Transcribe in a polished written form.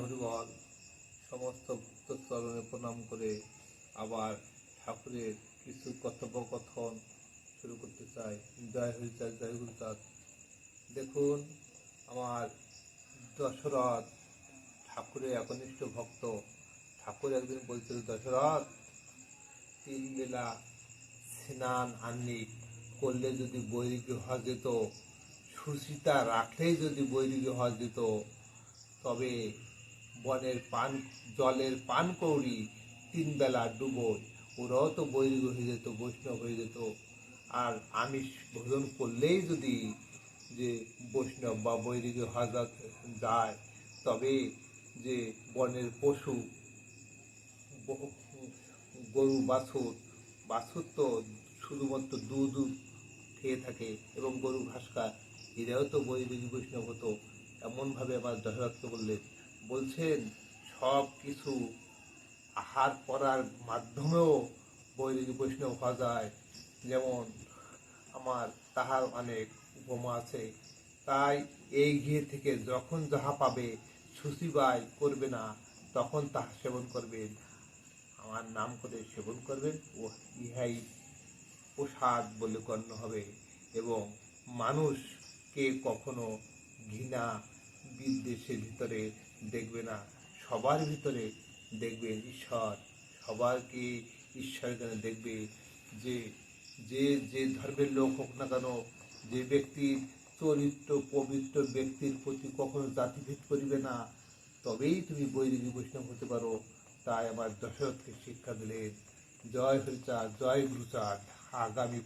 হরিবল। সমস্ত ভক্ত চরণে প্রণাম করে আবার ঠাকুরের কিছু কথোপকথন শুরু করতে চাই। জয় হরিচাঁদ, জয় গুরুচাঁদ। দেখুন, আমার দশরথ ঠাকুরের একনিষ্ঠ ভক্ত। ঠাকুর একদিন বলছিল, দশরথ, 3 বেলা স্নান আননি করলে যদি বৈরিকী হওয়া যেত, সুচিতা রাখলেই যদি বৈরিকী হওয়া যেত, তবে বনের জলের পান কৌড়ি 3 বেলা ডুবোয়, ওরাও তো বৈরিক হয়ে যেত, বৈষ্ণব হয়ে যেত। আর আমিষ ভোজন করলেই যদি যে বৈষ্ণব বা বৈরিক হওয়া যায়, তবে যে বনের পশু, গরু, বাছুর তো শুধুমাত্র দুধ খেয়ে থাকে এবং গরু ঘাস খায়, এরাও তো বৈদিক বৈষ্ণব হতো। এমনভাবে আমার দশরথকে বলছেন সব কিছু আহার করার মাধ্যমেও বৈদিক বৈষ্ণব হওয়া যায়। যেমন আমার তাহার অনেক উপমা আছে। তাই এই ঘিয়ে থেকে যখন যাহা পাবে শুচিবাই করবে না, তখন তাহা সেবন করবেন, আমার নাম করে সেবন করবেন, ও ইহাই প্রসাদ বলে গণ্য হবে। এবং মানুষকে কখনো ঘৃণা বিদ্বেষের ভিতরে দেখবে না, সবার ভিতরে দেখবেন ঈশ্বর। সবাইকে ঈশ্বরের জন্য দেখবে। যে যে যে ধর্মের লোক হোক না কেন, যে ব্যক্তির চরিত্র পবিত্র ব্যক্তির প্রতি কখনো জাতিভেদ করিবে না, তবেই তুমি বৈদিক বৈষ্ণব হতে পারো। তাই আমার দশরথকে শিক্ষা দিলেন। জয় হরিচাঁদ, জয় গুরুচাঁদ। আগামী